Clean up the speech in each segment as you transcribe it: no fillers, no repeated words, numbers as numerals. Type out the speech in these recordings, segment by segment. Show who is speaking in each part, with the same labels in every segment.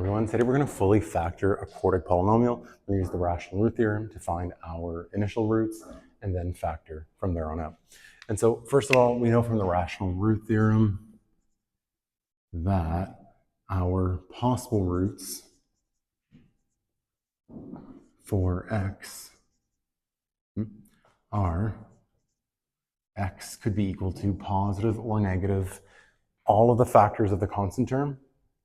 Speaker 1: Everyone, today we're going to fully factor a quartic polynomial. We use the rational root theorem to find our initial roots and then factor from there on out. And so first of all, we know from the rational root theorem that our possible roots for x are x could be equal to positive or negative all of the factors of the constant term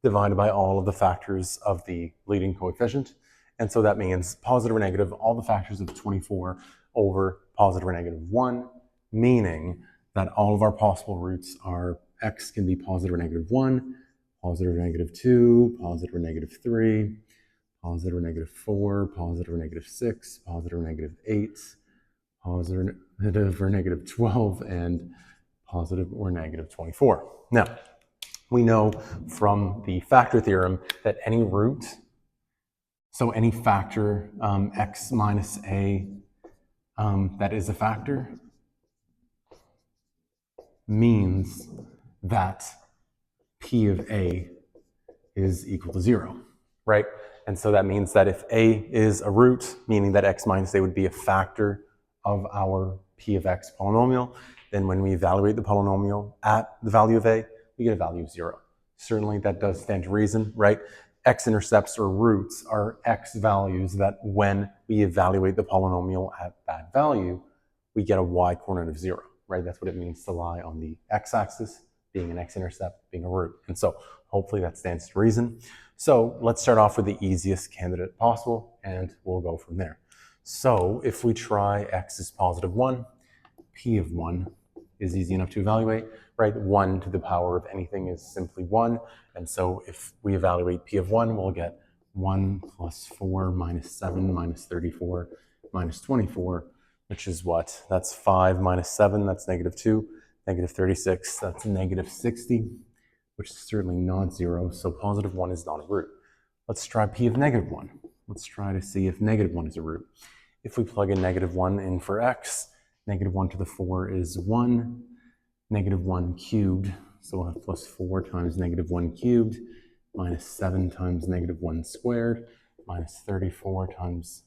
Speaker 1: divided by all of the factors of the leading coefficient. And so that means positive or negative, all the factors of 24 over positive or negative 1, meaning that all of our possible roots are x can be positive or negative 1, positive or negative 2, positive or negative 3, positive or negative 4, positive or negative 6, positive or negative 8, positive or negative 12, and positive or negative 24. Now, we know from the factor theorem that any root, so any factor x minus a that is a factor, means that p of a is equal to 0, right? And so that means that if a is a root, meaning that x minus a would be a factor of our p of x polynomial, then when we evaluate the polynomial at the value of a, we get a value of 0. Certainly that does stand to reason, right? X-intercepts or roots are x values that when we evaluate the polynomial at that value, we get a y-coordinate of 0, right? That's what it means to lie on the x-axis, being an x-intercept, being a root. And so hopefully that stands to reason. So let's start off with the easiest candidate possible, and we'll go from there. So if we try x is positive 1, p of 1 is easy enough to evaluate, right? 1 to the power of anything is simply 1. And so if we evaluate p of 1, we'll get 1 plus 4 minus 7 minus 34 minus 24, which is what? That's 5 minus 7, that's negative 2, negative 36, that's negative 60, which is certainly not 0. So positive 1 is not a root. Let's try p of negative 1. Let's try to see if negative 1 is a root. If we plug in negative 1 in for x, negative 1 to the 4 is 1, negative 1 cubed, so we'll have plus 4 times negative 1 cubed, minus 7 times negative 1 squared, minus 34 times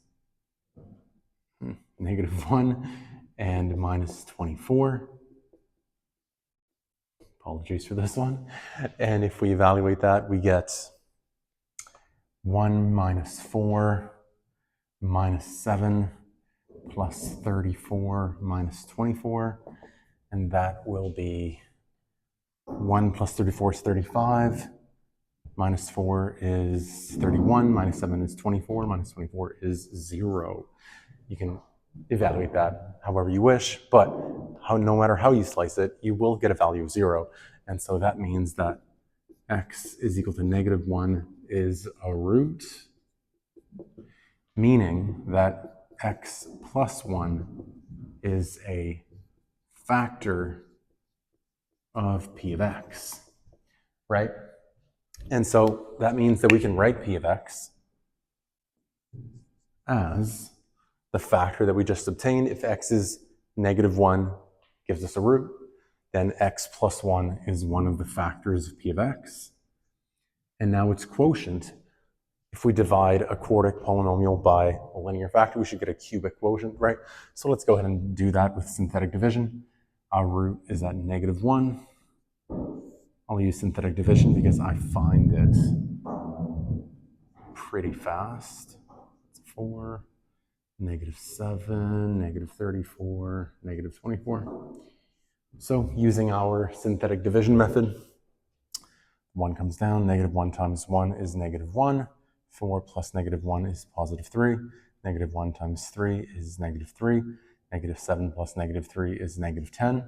Speaker 1: negative 1, and minus 24. Apologies for this one. And if we evaluate that, we get 1 minus 4 minus 7 plus 34 minus 24, and that will be 1 plus 34 is 35, minus 4 is 31, minus 7 is 24, minus 24 is 0. You can evaluate that however you wish, but no matter how you slice it, you will get a value of 0. And so that means that x is equal to negative 1 is a root, meaning that x plus 1 is a factor of p of x, right? And so that means that we can write p of x as the factor that we just obtained. If x is negative 1 gives us a root, then x plus 1 is one of the factors of p of x. And now its quotient, if we divide a quartic polynomial by a linear factor, we should get a cubic quotient, right? So let's go ahead and do that with synthetic division. Our root is at negative 1. I'll use synthetic division because I find it pretty fast. It's 4, negative 7, negative 34, negative 24. So using our synthetic division method, 1 comes down, negative 1 times 1 is negative 1. 4 plus negative 1 is positive 3. Negative 1 times 3 is negative 3. Negative 7 plus negative 3 is negative 10.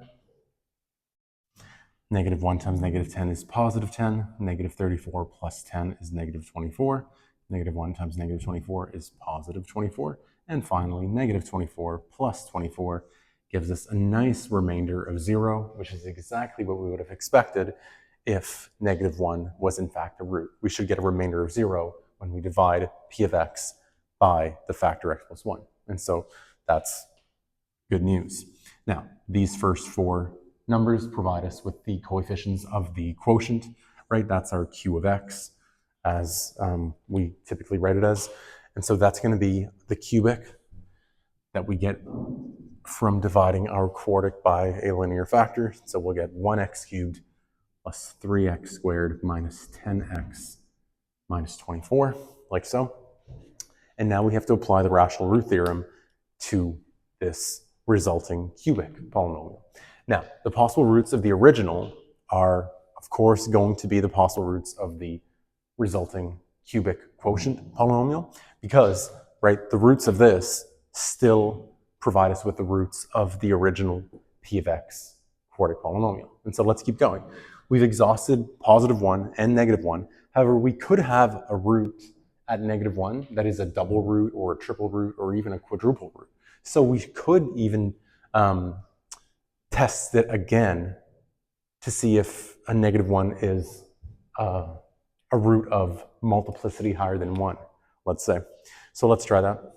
Speaker 1: Negative 1 times negative 10 is positive 10. Negative 34 plus 10 is negative 24. Negative 1 times negative 24 is positive 24. And finally, negative 24 plus 24 gives us a nice remainder of 0, which is exactly what we would have expected if negative 1 was in fact a root. We should get a remainder of 0 when we divide p of x by the factor x plus 1. And so that's good news. Now, these first 4 numbers provide us with the coefficients of the quotient, right? That's our q of x. as we typically write it as. And so that's going to be the cubic that we get from dividing our quartic by a linear factor. So we'll get 1x cubed plus 3x squared minus 10x minus 24, like so. And now we have to apply the rational root theorem to this resulting cubic polynomial. Now, the possible roots of the original are, of course, going to be the possible roots of the resulting cubic quotient polynomial, because, right, the roots of this still provide us with the roots of the original p of x quartic polynomial. And so let's keep going. We've exhausted +1 and -1. However, we could have a root at -1 that is a double root or a triple root or even a quadruple root. So we could even test it again to see if a -1 is a root of multiplicity higher than 1, let's say. So let's try that.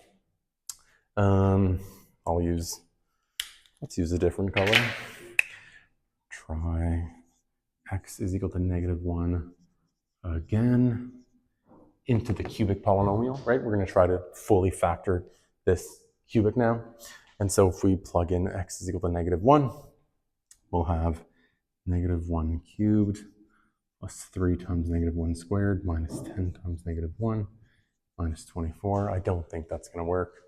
Speaker 1: Let's use a different color. Try x is equal to -1 again into the cubic polynomial, right? We're going to try to fully factor this cubic now. And so if we plug in x is equal to -1, we'll have -1 cubed plus 3 times -1 squared minus 10 times -1 minus 24. I don't think that's going to work.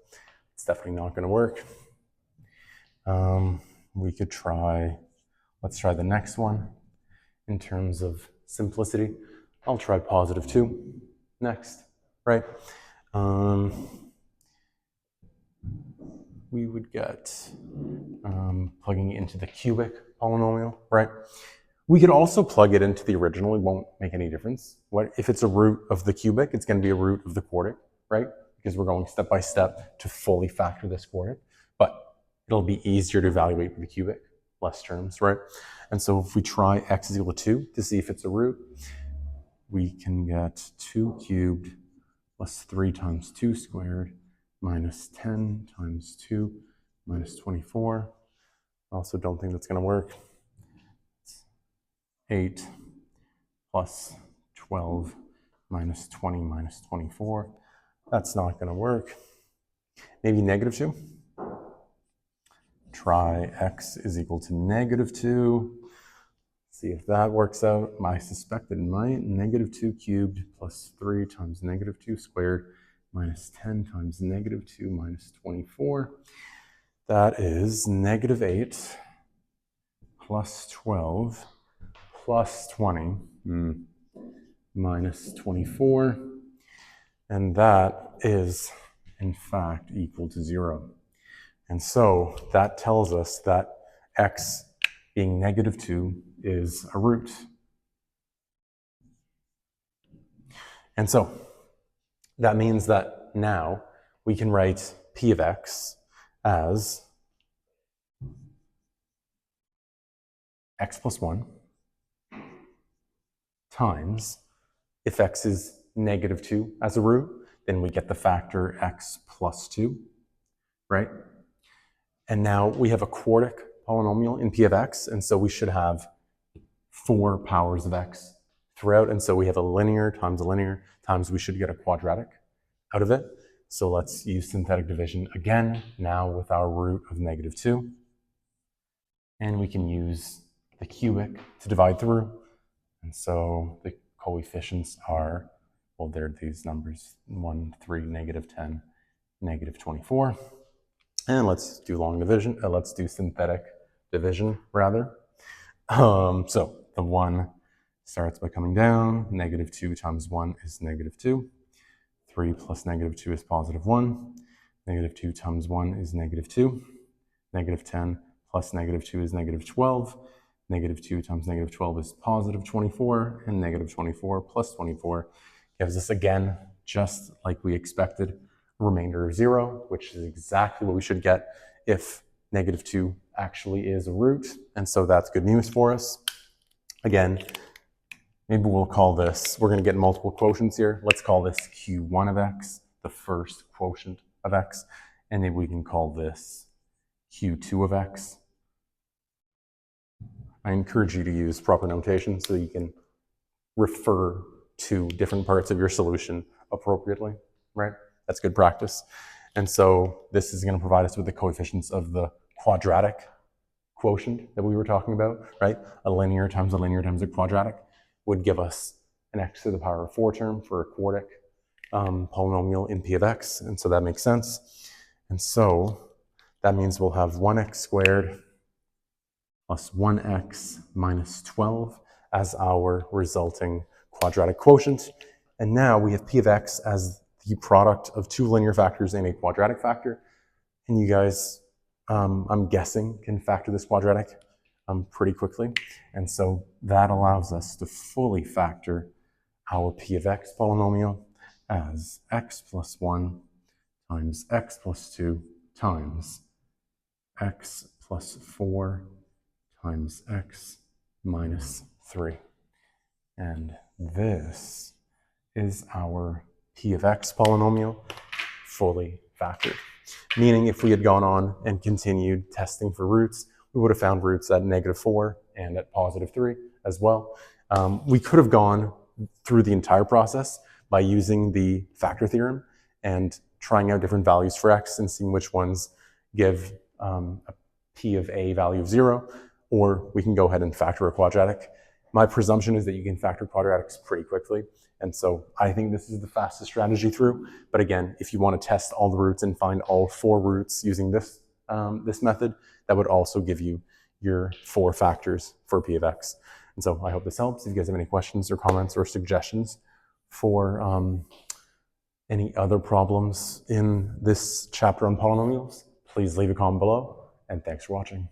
Speaker 1: It's definitely not going to work. We could try, let's try the next one in terms of simplicity. I'll try +2 next, right? We would get plugging it into the cubic polynomial, right? We could also plug it into the original. It won't make any difference. If it's a root of the cubic, it's going to be a root of the quartic, right? Because we're going step by step to fully factor this quartic. But it'll be easier to evaluate with the cubic, less terms, right? And so if we try x is equal to 2 to see if it's a root, we can get 2 cubed plus 3 times 2 squared minus 10 times 2 minus 24. I also don't think that's going to work. 8 plus 12 minus 20 minus 24. That's not going to work. Maybe -2. Try x is equal to -2. See if that works out. I suspect it might. -2 cubed plus 3 times -2 squared minus 10 times -2 minus 24. That is -8 plus 12 plus 20 minus 24. And that is, in fact, equal to 0. And so that tells us that x being -2 is a root. And so that means that now we can write p of x as x plus 1 times, if x is -2 as a root, then we get the factor x plus 2, right? And now we have a quartic polynomial in p of x, and so we should have 4 powers of x throughout, and so we have a linear times we should get a quadratic out of it. So let's use synthetic division again, now with our root of -2. And we can use the cubic to divide through. And so the coefficients are, well, they're these numbers, 1, 3, -10, -24. And let's do long division. Let's do synthetic division, rather. So the 1 starts by coming down. -2 times 1 is -2. 3 plus -2 is +1. -2 times 1 is -2. -10 plus -2 is -12. -2 times -12 is +24. And -24 plus 24 gives us, again, just like we expected, a remainder of 0, which is exactly what we should get if -2 actually is a root. And so that's good news for us. Again, maybe we'll call this, we're going to get multiple quotients here. Let's call this Q1 of x, the first quotient of x. And maybe we can call this Q2 of x. I encourage you to use proper notation so you can refer to different parts of your solution appropriately, right? That's good practice. And so this is going to provide us with the coefficients of the quadratic quotient that we were talking about, right? A linear times a quadratic would give us an x to the power of 4 term for a quartic polynomial in p of x, and so that makes sense. And so that means we'll have 1x squared plus 1x minus 12 as our resulting quadratic quotient. And now we have p of x as the product of two linear factors and a quadratic factor. And you guys, I'm guessing, can factor this quadratic pretty quickly. And so that allows us to fully factor our p of x polynomial as x plus 1 times x plus 2 times x plus 4 times x minus 3. And this is our p of x polynomial fully factored. Meaning if we had gone on and continued testing for roots, we would have found roots at -4 and at +3 as well. We could have gone through the entire process by using the factor theorem and trying out different values for x and seeing which ones give a p of a value of 0, or we can go ahead and factor a quadratic. My presumption is that you can factor quadratics pretty quickly, and so I think this is the fastest strategy through. But again, if you want to test all the roots and find all 4 roots using this, this method, that would also give you your 4 factors for p of x. And so I hope this helps. If you guys have any questions or comments or suggestions for any other problems in this chapter on polynomials, please leave a comment below, and thanks for watching.